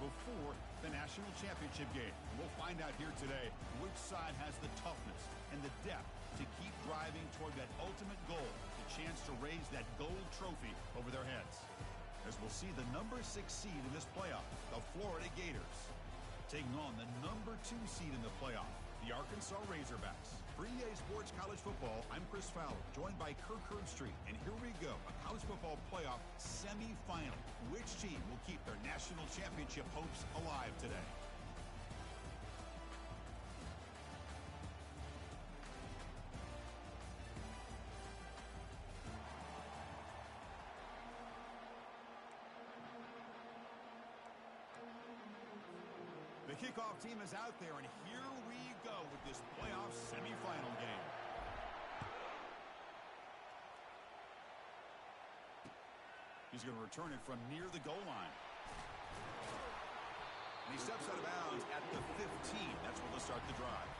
before the national championship game. We'll find out here today which side has the toughness and the depth to keep driving toward that ultimate goal, the chance to raise that gold trophy over their heads. As we'll see the number 6 seed in this playoff, the Florida Gators, taking on the number 2 seed in the playoff, the Arkansas Razorbacks. For EA Sports College Football, I'm Chris Fowler, joined by Kirk Herbstreit. And here we go, a college football playoff semifinal. Which team will keep their national championship hopes alive today? The kickoff team is out there, and here we go with this playoff semifinal game. He's going to return it from near the goal line. And he steps out of bounds at the 15. That's where they'll start the drive.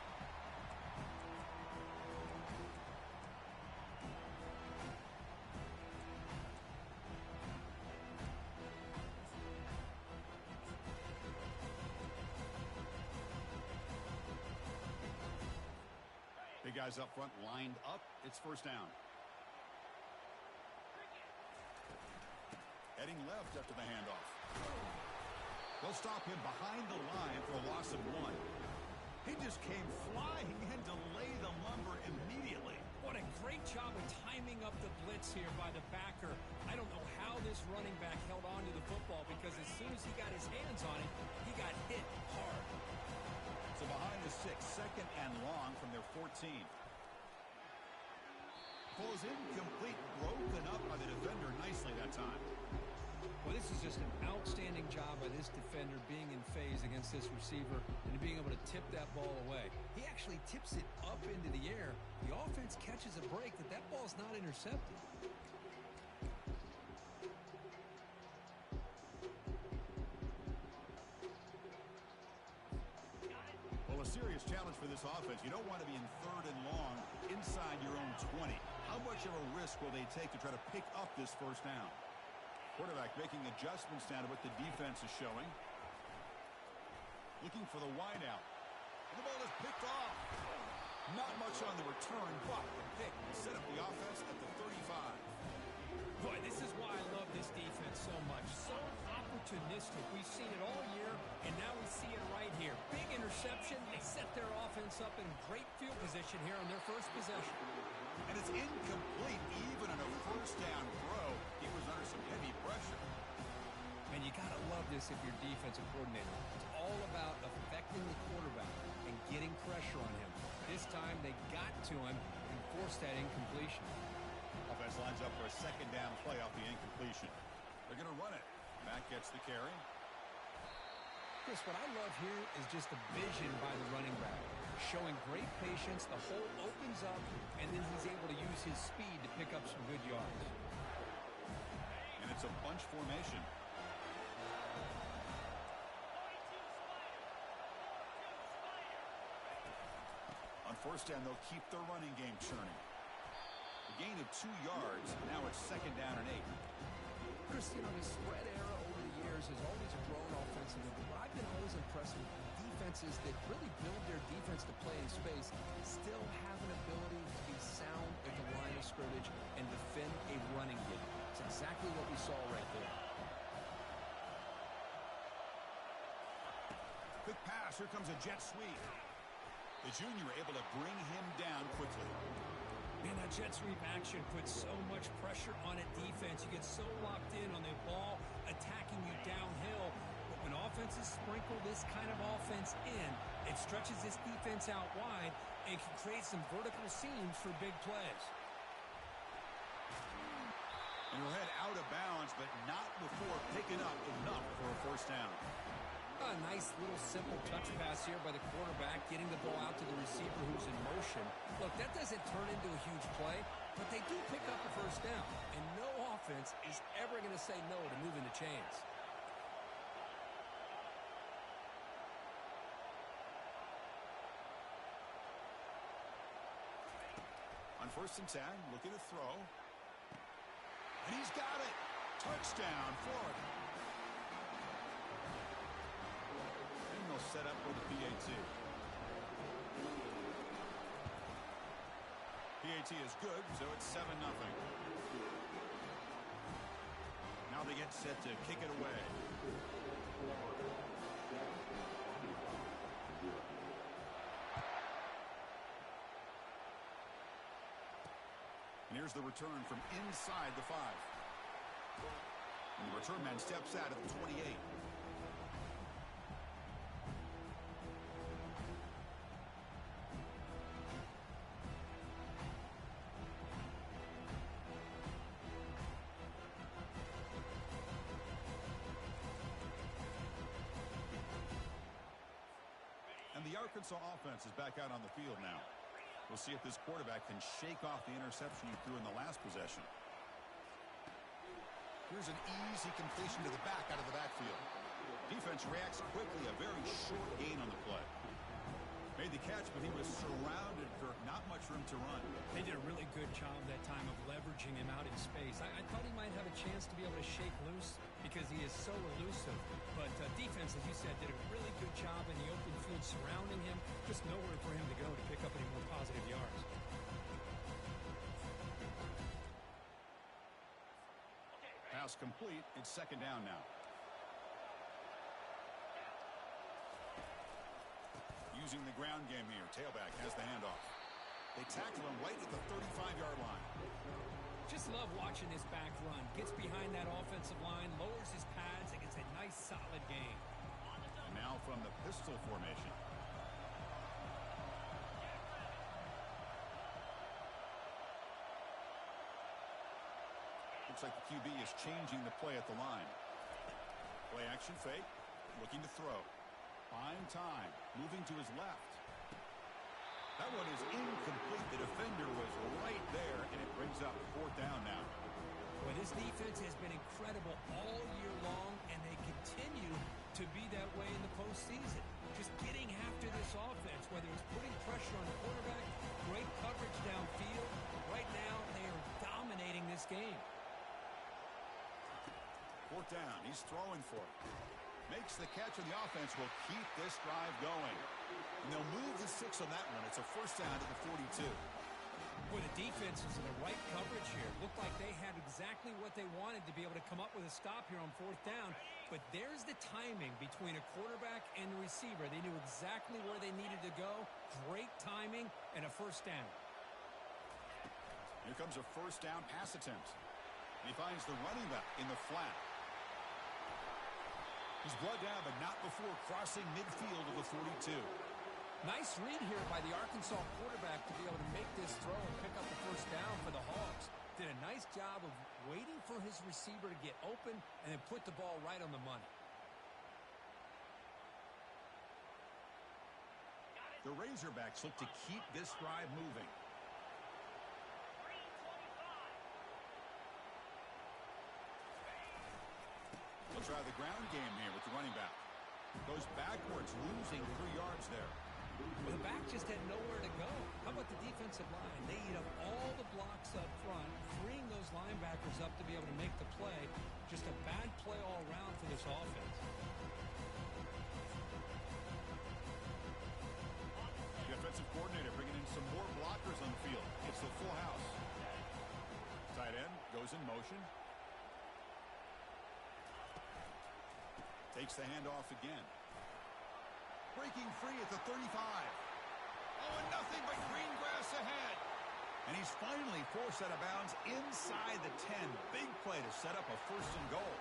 Big guys up front lined up. It's first down. Heading left after the handoff. They'll stop him behind the line for a loss of 1. He just came flying and delayed the lumber immediately. What a great job of timing up the blitz here by the backer. I don't know how this running back held on to the football, because as soon as he got his hands on it, he got hit hard. So behind the 6, second and long from their 14. Falls incomplete, broken up by the defender nicely that time. Well, this is just an outstanding job by this defender, being in phase against this receiver and being able to tip that ball away. He actually tips it up into the air. The offense catches a break that ball's not intercepted. Well, a serious challenge for this offense. You don't want to be in third and long inside your own 20. How much of a risk will they take to try to pick up this first down? Quarterback making adjustments down to what the defense is showing. Looking for the wide out. And the ball is picked off. Not much on the return, but the pick will set up the offense at the 35. Boy, this is why I love this defense so much. So opportunistic. We've seen it all year, and now we see it right here. Big interception. They set their offense up in great field position here on their first possession. And it's incomplete even on a first down throw. He was under some heavy pressure. And you got to love this if you're defensive coordinator. It's all about affecting the quarterback and getting pressure on him. This time they got to him and forced that incompletion. Offense lines up for a second down play off the incompletion. They're going to run it. Matt gets the carry. Chris, what I love here is just the vision by the running back. Showing great patience, the hole opens up, and then he's able to use his speed to pick up some good yards. And it's a bunch formation. On first down, they'll keep their running game churning. A gain of 2 yards. Now it's second down and 8. Chris, you know, the spread era over the years has always grown offensively, but what I've been always impressed with defenses that really build their defense to play in space still have an ability to be sound at the line of scrimmage and defend a running game. It's exactly what we saw right there. Quick pass. Here comes a jet sweep. The junior able to bring him down quickly. Man, that jet sweep action puts so much pressure on a defense. You get so locked in on the ball attacking you downhill. But when offenses sprinkle this kind of offense in, it stretches this defense out wide and can create some vertical seams for big plays. And he'll head out of bounds, but not before picking up enough for a first down. A nice little simple touch pass here by the quarterback, getting the ball out to the receiver who's in motion. Look, that doesn't turn into a huge play, but they do pick up a first down. And no offense is ever going to say no to moving the chains. On first and 10, looking to throw. And he's got it. Touchdown, Florida. set up for the PAT. PAT is good, so it's 7-0. Now they get set to kick it away. And here's the return from inside the 5. And the return man steps out at the 28. And the Arkansas offense is back out on the field now. We'll see if this quarterback can shake off the interception he threw in the last possession. Here's an easy completion to the back out of the backfield. Defense reacts quickly, a very short gain on the play. Made the catch, but he was surrounded, Kirk. Not much room to run. They did a really good job that time of leveraging him out in space. I thought he might have a chance to be able to shake loose because he is so elusive. But defense, as you said, did a really good job in the open field surrounding him. Just nowhere for him to go to pick up any more positive yards. Pass complete. It's second down now. Using the ground game here. Tailback has the handoff. They tackle him right at the 35-yard line. Just love watching this back run. Gets behind that offensive line, lowers his pads, and gets a nice solid gain. And now from the pistol formation. Looks like the QB is changing the play at the line. Play action fake. Looking to throw. Fine time. Moving to his left. That one is incomplete. The defender was right there, and it brings up fourth down now. Well, this defense has been incredible all year long, and they continue to be that way in the postseason. Just getting after this offense, whether it's putting pressure on the quarterback, great coverage downfield. Right now, they are dominating this game. Fourth down. He's throwing for it. Makes the catch, and the offense will keep this drive going. And they'll move the 6 on that one. It's a first down at the 42. Well, the defense was in the right coverage here. Looked like they had exactly what they wanted to be able to come up with a stop here on fourth down. But there's the timing between a quarterback and the receiver. They knew exactly where they needed to go. Great timing and a first down. Here comes a first down pass attempt. He finds the running back in the flat. He's brought down, but not before crossing midfield of the 42. Nice read here by the Arkansas quarterback to be able to make this throw and pick up the first down for the Hogs. Did a nice job of waiting for his receiver to get open and then put the ball right on the money. The Razorbacks look to keep this drive moving. They'll try the ground game here with the running back. Goes backwards, losing 3 yards there. Well, the back just had nowhere to go. How about the defensive line? They eat up all the blocks up front, freeing those linebackers up to be able to make the play. Just a bad play all around for this offense. The offensive coordinator bringing in some more blockers on the field. It's the full house. Tight end goes in motion. Takes the handoff again. Breaking free at the 35. Oh, and nothing but green grass ahead. And he's finally forced out of bounds inside the 10. Big play to set up a first and goal.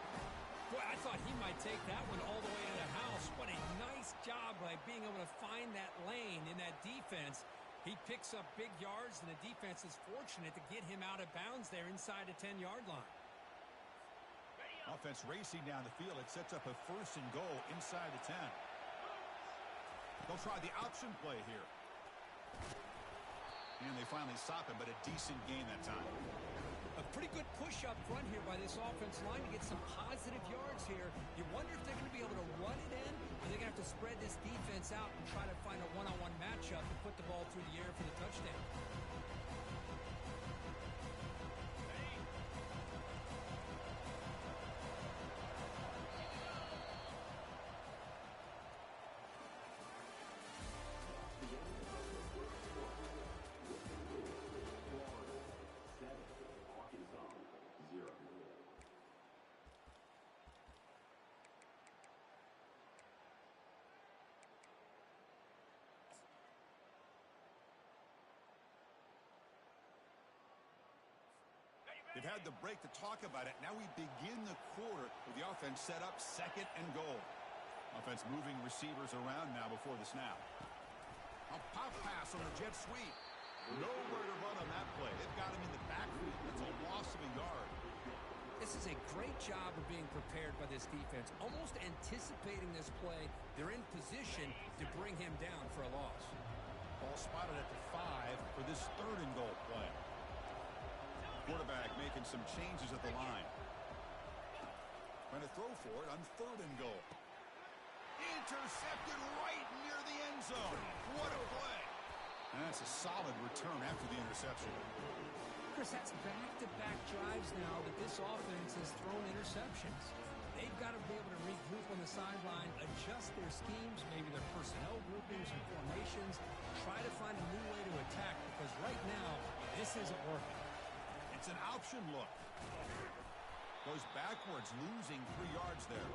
Boy, I thought he might take that one all the way to the house. What a nice job by being able to find that lane in that defense. He picks up big yards, and the defense is fortunate to get him out of bounds there inside the 10-yard line. Offense racing down the field. It sets up a first and goal inside the 10. They'll try the option play here. And they finally stop him, but a decent gain that time. A pretty good push up front here by this offense line to get some positive yards here. You wonder if they're going to be able to run it in, or they're going to have to spread this defense out and try to find a one-on-one matchup and put the ball through the air for the touchdown. had the break to talk about it. Now we begin the quarter with the offense set up 2nd and goal. Offense moving receivers around now before the snap. A pop pass on the jet sweep. Nowhere to run on that play. They've got him in the backfield. It's a loss of a yard. This is a great job of being prepared by this defense. Almost anticipating this play, they're in position to bring him down for a loss. Ball spotted at the 5 for this 3rd and goal play. Quarterback making some changes at the line. Trying to throw for it on 3rd and goal. Intercepted right near the end zone. What a play. And that's a solid return after the interception. Chris, that's back-to-back drives now that this offense has thrown interceptions. They've got to be able to regroup on the sideline, adjust their schemes, maybe their personnel groupings and formations, try to find a new way to attack, because right now, this isn't working. It's an option look. Goes backwards, losing 3 yards there.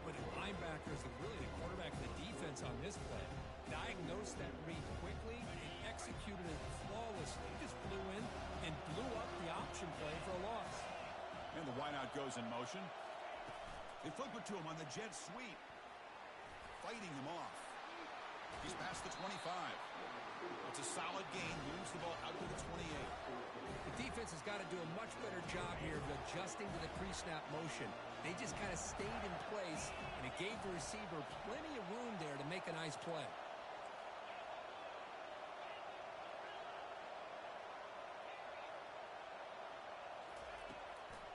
But the linebackers, really the quarterback and the defense on this play, diagnosed that read quickly and executed it flawlessly. He just flew in and blew up the option play for a loss. And the wideout goes in motion. They flip it to him on the jet sweep. Fighting him off. He's past the 25. It's a solid gain. Moves the ball out to the 28. The defense has got to do a much better job here of adjusting to the pre-snap motion. They just kind of stayed in place, and it gave the receiver plenty of room there to make a nice play.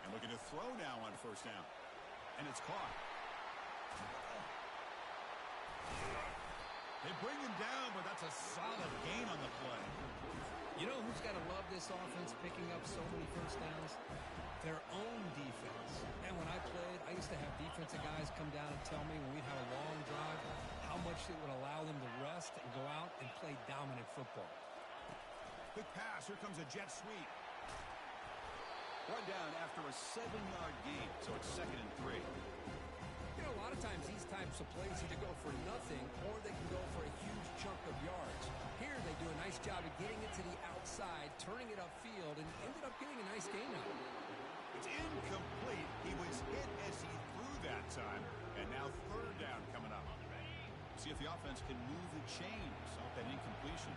And looking to throw now on 1st down. And it's caught. They bring him down, but that's a solid gain on the play. You know who's got to love this offense picking up so many 1st downs? Their own defense. And when I played, I used to have defensive guys come down and tell me when we'd have a long drive how much it would allow them to rest and go out and play dominant football. Quick pass. Here comes a jet sweep. Run down after a 7-yard gain, so it's 2nd and 3. You know, a lot of times these types of plays either go for nothing or they can go for a huge chunk of yards. Here they do a nice job of getting it to the outside, turning it upfield, and ended up getting a nice gain out of it. It's incomplete. He was hit as he threw that time, and now 3rd down coming up. See if the offense can move the chains off that incompletion.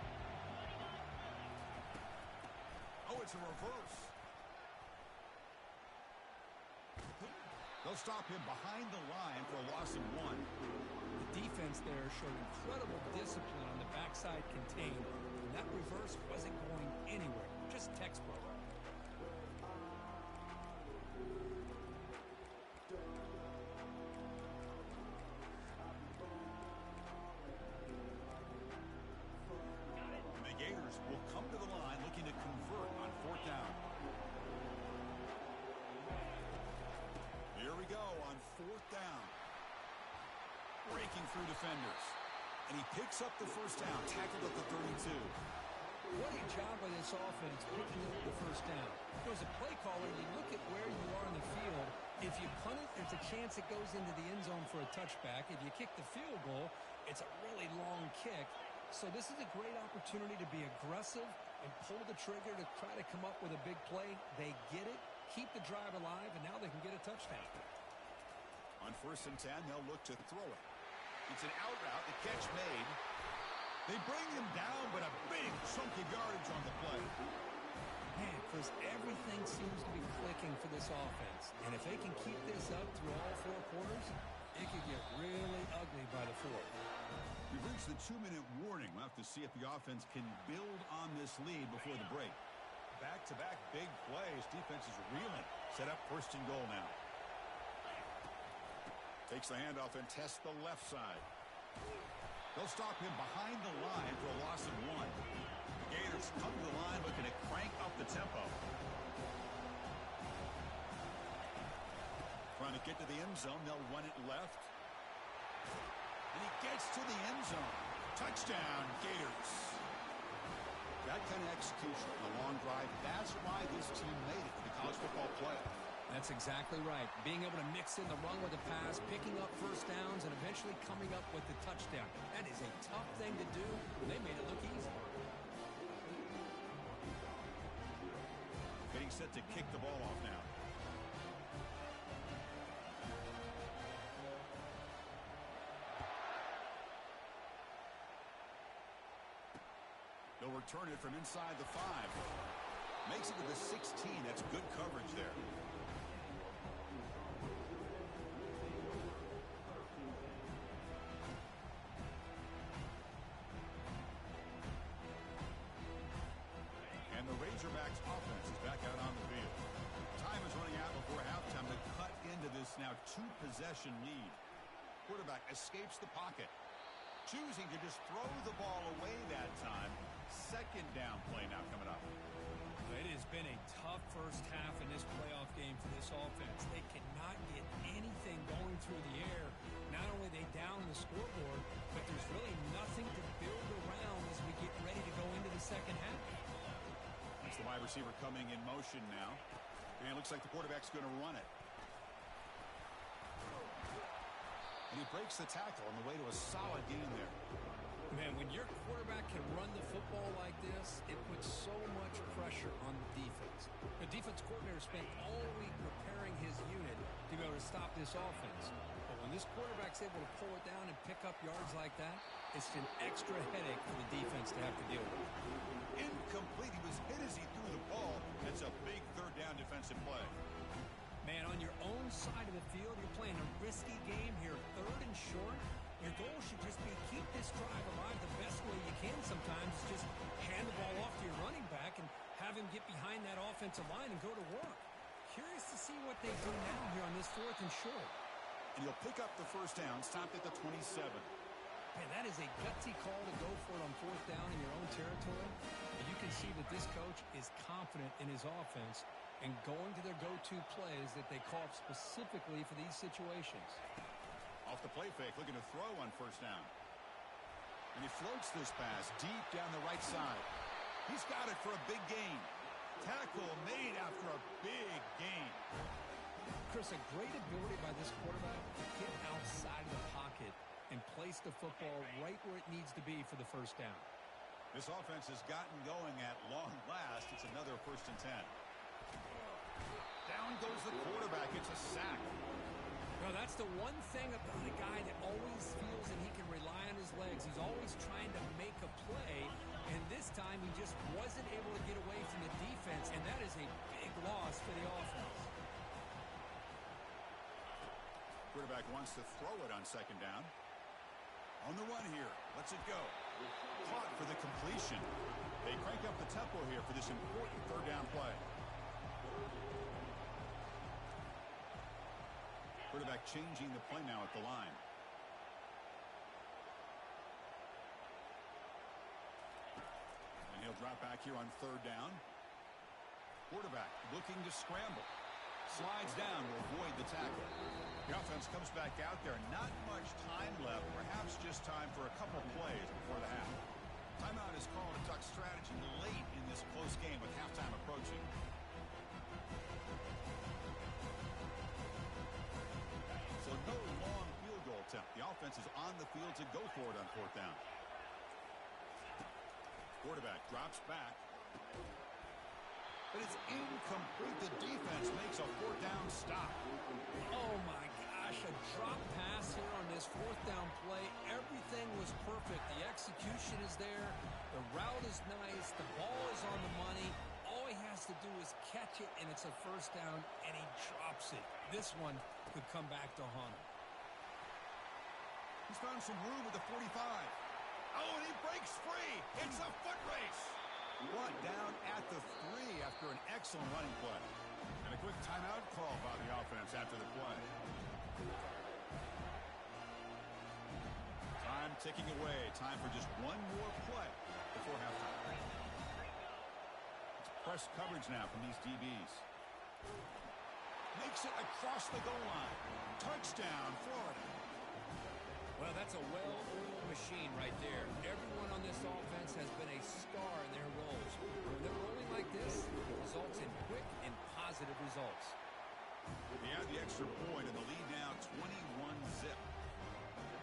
Oh, it's a reverse. They'll stop him behind the line for a loss of 1. The defense there showed incredible discipline on the backside contained, and that reverse wasn't going anywhere. Just textbook. The Gators will come to the line looking to convert on 4th down. Here we go on 4th down. Breaking through defenders. And he picks up the 1st down, tackled at the 32. What a job by this offense picking up the 1st down. As a play caller, you look at where you are in the field. If you punt it, there's a chance it goes into the end zone for a touchback. If you kick the field goal, it's a really long kick. So this is a great opportunity to be aggressive and pull the trigger to try to come up with a big play. They get it, keep the drive alive, and now they can get a touchdown. On 1st and 10, they'll look to throw it. It's an out route, the catch made. They bring him down, but a big chunk of yardage on the play. Man, Chris, everything seems to be clicking for this offense. And if they can keep this up through all 4 quarters, it could get really ugly by the 4th. We've reached the 2-minute warning. We'll have to see if the offense can build on this lead before the break. Back-to-back big plays. Defense is reeling. Set up 1st and goal now. Takes the handoff and tests the left side. They'll stop him behind the line for a loss of 1. The Gators come to the line looking to crank up the tempo. Trying to get to the end zone. They'll run it left. And he gets to the end zone. Touchdown, Gators. That kind of execution on a long drive, that's why this team made it to the college football playoff. That's exactly right. Being able to mix in the run with the pass, picking up 1st downs, and eventually coming up with the touchdown. That is a tough thing to do. They made it look easy. Getting set to kick the ball off now. They'll return it from inside the 5. Makes it to the 16. That's good coverage there. And the Razorbacks offense is back out on the field. Time is running out before halftime to cut into this now 2-possession lead. Quarterback escapes the pocket. Choosing to just throw the ball away that time. Second down play now coming up. It has been a tough first half in this playoff game for this offense. They cannot get anything going through the air. Not only are they down the scoreboard, but there's really nothing to build around as we get ready to go into the second half. It's the wide receiver coming in motion now. And it looks like the quarterback's going to run it. And he breaks the tackle on the way to a solid gain there. Man, when your quarterback can run the football like this, it puts so much pressure on the defense. The defense coordinator spent all week preparing his unit to be able to stop this offense. But when this quarterback's able to pull it down and pick up yards like that, it's an extra headache for the defense to have to deal with. Incomplete. He was hit as he threw the ball. That's a big third down defensive play. Man, on your own side of the field, you're playing a risky game here, 3rd and short. Your goal should just be keep this drive alive the best way you can sometimes. Just hand the ball off to your running back and have him get behind that offensive line and go to work. Curious to see what they do now here on this 4th and short. And he'll pick up the first down, stopped at the 27. Man, that is a gutsy call to go for it on 4th down in your own territory. And you can see that this coach is confident in his offense and going to their go-to plays that they call specifically for these situations. Off the play fake, looking to throw on first down. And he floats this pass deep down the right side. He's got it for a big gain. Tackle made after a big gain. Chris, a great ability by this quarterback to get outside of the pocket and place the football right where it needs to be for the first down. This offense has gotten going at long last. It's another 1st and 10. Down goes the quarterback. It's a sack. No, that's the one thing about a guy that always feels that he can rely on his legs. He's always trying to make a play, and this time he just wasn't able to get away from the defense, and that is a big loss for the offense. Quarterback wants to throw it on 2nd down. On the run here. Lets it go. Caught for the completion. They crank up the tempo here for this important 3rd down play. Quarterback changing the play now at the line. And he'll drop back here on 3rd down. Quarterback looking to scramble. Slides down to avoid the tackle. The offense comes back out there. Not much time left. Perhaps just time for a couple plays before the half. Timeout is called to talk strategy late in this close game with halftime approaching. So no long field goal attempt. The offense is on the field to go for it on 4th down. Quarterback drops back. But it's incomplete. The defense makes a 4th down stop. Oh, my gosh. A drop pass here on this 4th down play. Everything was perfect. The execution is there. The route is nice. The ball is on the money. All he has to do is catch it, and it's a 1st down, and he drops it. This one could come back to haunt him. He's found some room at the 45. Oh, and he breaks free. It's a foot race. Brought down at the 3 after an excellent running play. And a quick timeout call by the offense after the play. Time ticking away. Time for just one more play before halftime. It's press coverage now from these DBs. Makes it across the goal line. Touchdown, Florida. Well, that's a well-oiled machine right there. Everyone on this offense has been a star in their roles. When they're rolling like this, it results in quick and positive results. They add the extra point, and the lead now 21-zip.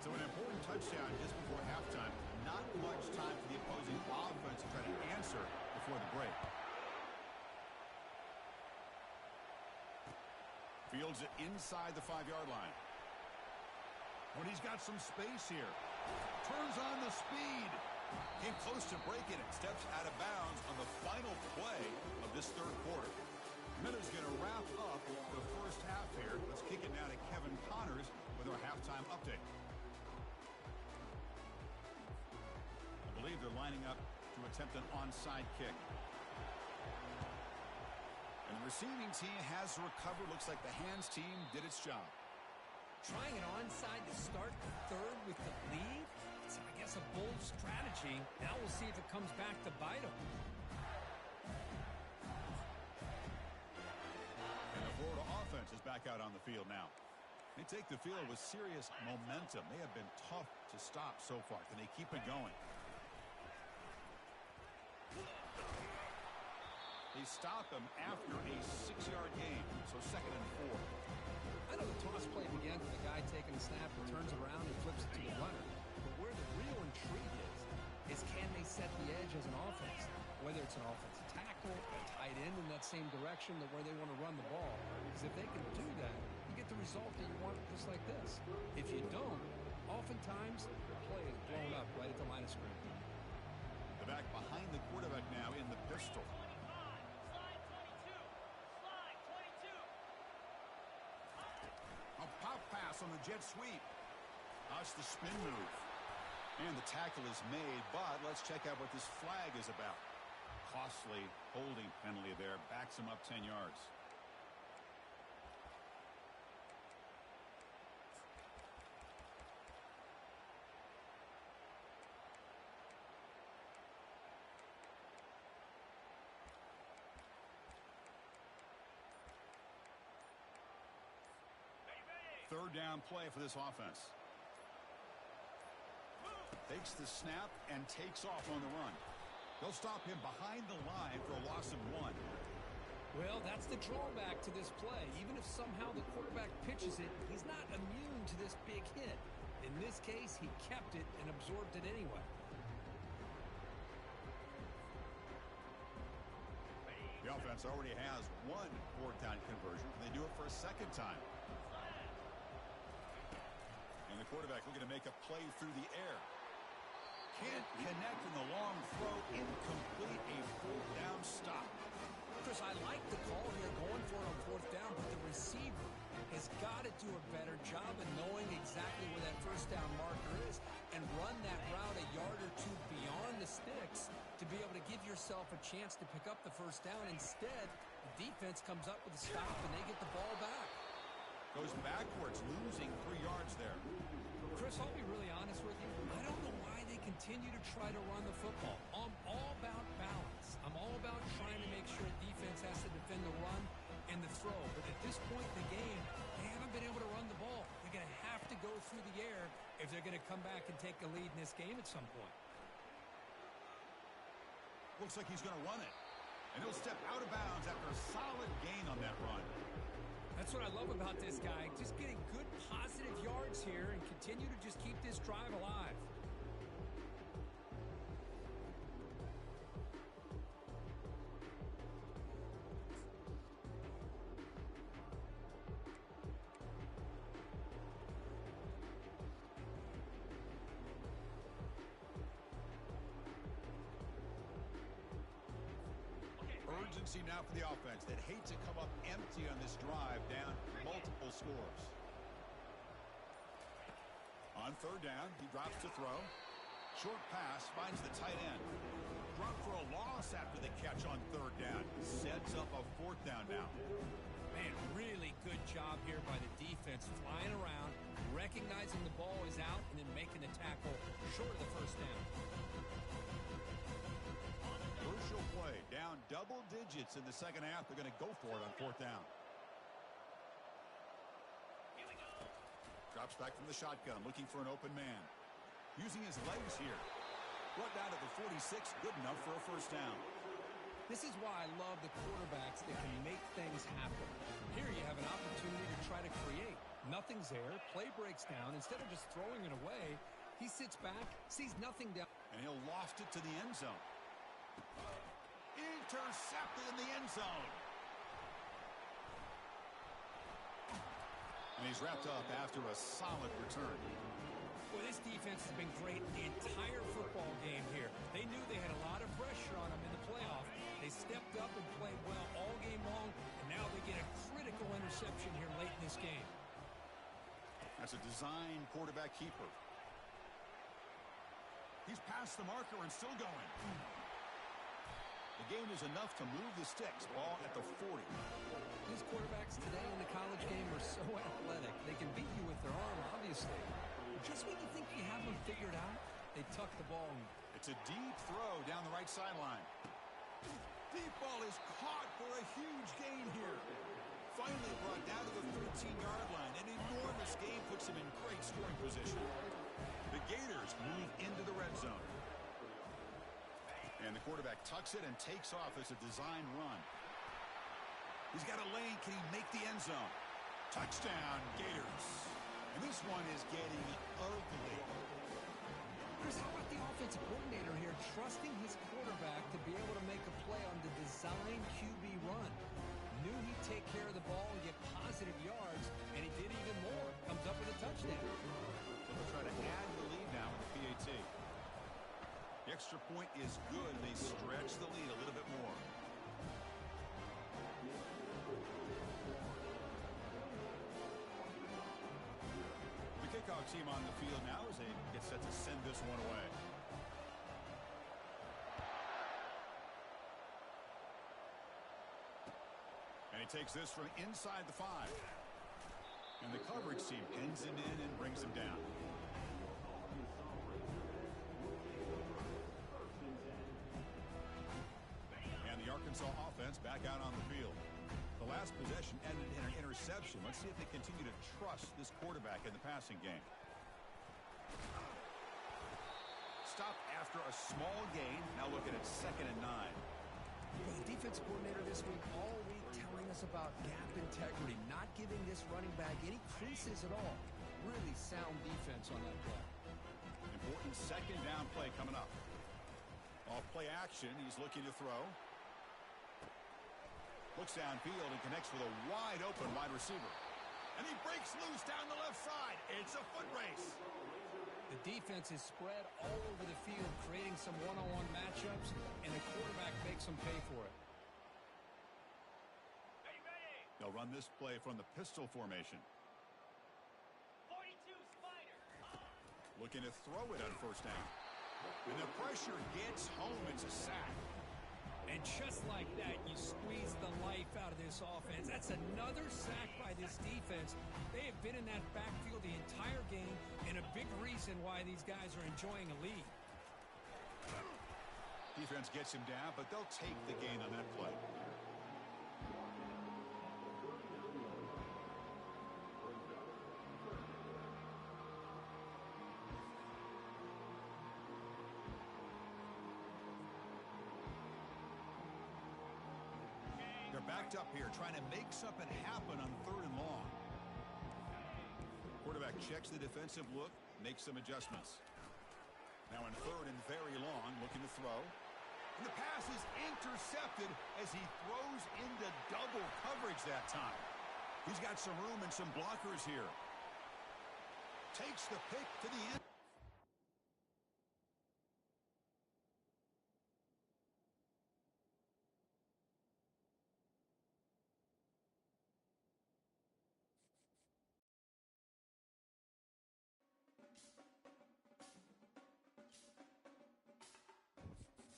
So an important touchdown just before halftime. Not much time for the opposing offense to try to answer before the break. Fields it inside the 5-yard line. When he's got some space here. Turns on the speed. Came close to breaking it. Steps out of bounds on the final play of this third quarter. Minuta's going to wrap up the first half here. Let's kick it now to Kevin Connors with our halftime update. I believe they're lining up to attempt an onside kick. And the receiving team has recovered. Looks like the hands team did its job. Trying an onside to start the third with the lead? It's, I guess, a bold strategy. Now we'll see if it comes back to bite them. And the Florida offense is back out on the field now. They take the field with serious momentum. They have been tough to stop so far. Can they keep it going? They stop him after a 6-yard gain, so 2nd and 4. I know the toss play begins with a guy taking the snap and turns around and flips it to the runner. But where the real intrigue is can they set the edge as an offense? Whether it's an offensive tackle, a tight end in that same direction that where they want to run the ball. Because if they can do that, you get the result that you want just like this. If you don't, oftentimes the play is blown up right at the line of scrimmage. The back behind the quarterback now in the pistol. A pop pass on the jet sweep. That's the spin move. And the tackle is made, but let's check out what this flag is about. Costly holding penalty there. Backs him up 10 yards. Third down play for this offense. Takes the snap and takes off on the run. They'll stop him behind the line for a loss of 1. Well, that's the drawback to this play. Even if somehow the quarterback pitches it, he's not immune to this big hit. In this case, he kept it and absorbed it anyway. The offense already has 1 4th down conversion. Can they do it for a 2nd time? And the quarterback looking to make a play through the air. Can't connect in the long throw. Incomplete. A 4th down stop. Chris, I like the call here going for it on 4th down, but the receiver has got to do a better job of knowing exactly where that 1st down marker is and run that route a yard or 2 beyond the sticks to be able to give yourself a chance to pick up the 1st down. Instead, the defense comes up with a stop and they get the ball back. Goes backwards, losing 3 yards there. Chris, I'll be really honest with you. I don't know why they continue to try to run the football. I'm all about balance. I'm all about trying to make sure defense has to defend the run and the throw. But at this point in the game, they haven't been able to run the ball. They're going to have to go through the air if they're going to come back and take a lead in this game at some point. Looks like he's going to run it. And he'll step out of bounds after a solid gain on that run. That's what I love about this guy. Just getting good positive yards here and continue to just keep this drive alive. Urgency now for the offense that hate to come up empty on this drive, down multiple scores. On 3rd down, he drops to throw. Short pass finds the tight end. Drop for a loss after the catch on 3rd down. Sets up a 4th down now. Man, really good job here by the defense, flying around, recognizing the ball is out, and then making the tackle short of the 1st down. Crucial play, down double digits in the 2nd half. They're going to go for it on 4th down. Drops back from the shotgun, looking for an open man. Using his legs here. Brought down to the 46, good enough for a 1st down. This is why I love the quarterbacks that can make things happen. Here you have an opportunity to try to create. Nothing's there, play breaks down. Instead of just throwing it away, he sits back, sees nothing down. And he'll loft it to the end zone. Intercepted in the end zone. And he's wrapped up after a solid return. Well, this defense has been great the entire football game here. They knew they had a lot of pressure on them in the playoffs. They stepped up and played well all game long, and now they get a critical interception here late in this game. That's a design quarterback keeper. He's past the marker and still going. The gain is enough to move the sticks. Ball at the 40. These quarterbacks today in the college game are so athletic. They can beat you with their arm, obviously. Just when you think you have them figured out, they tuck the ball in. It's a deep throw down the right sideline. Deep ball is caught for a huge gain here. Finally brought down to the 13-yard line. An enormous gain puts him in great scoring position. The Gators move into the red zone. And the quarterback tucks it and takes off as a design run. He's got a lane. Can he make the end zone? Touchdown, Gators. And this one is getting ugly. Chris, how about the offensive coordinator here trusting his quarterback to be able to make a play on the design QB run? Knew he'd take care of the ball and get positive yards, and he did even more. Comes up with a touchdown. So they'll try to add the lead now in the PAT. The extra point is good, and they stretch the lead a little bit more. The kickoff team on the field now as they get set to send this one away. And he takes this from inside the 5. And the coverage team pins him in and brings him down. And the Arkansas offense back out on the field. The last possession ended in an interception. Let's see if they continue to trust this quarterback in the passing game. Stop after a small gain. Now looking at 2nd and 9. Well, the defensive coordinator this week all week telling us about gap integrity, not giving this running back any creases at all. Really sound defense on that play. Important 2nd down play coming up. Off play action, he's looking to throw. Looks downfield and connects with a wide open wide receiver. And he breaks loose down the left side. It's a foot race. The defense is spread all over the field, creating some one-on-one matchups, and the quarterback makes them pay for it. They'll run this play from the pistol formation. 42 Spider. Looking to throw it on 1st down. And the pressure gets home. It's a sack. And just like that, you squeeze the life out of this offense. That's another sack by this defense. They have been in that backfield the entire game, and a big reason why these guys are enjoying a lead. Defense gets him down, but they'll take the gain on that play. They're backed up here, trying to make something happen on 3rd and long. Quarterback checks the defensive look, makes some adjustments. Now in 3rd and very long, looking to throw. And the pass is intercepted as he throws into double coverage that time. He's got some room and some blockers here. Takes the pick to the end.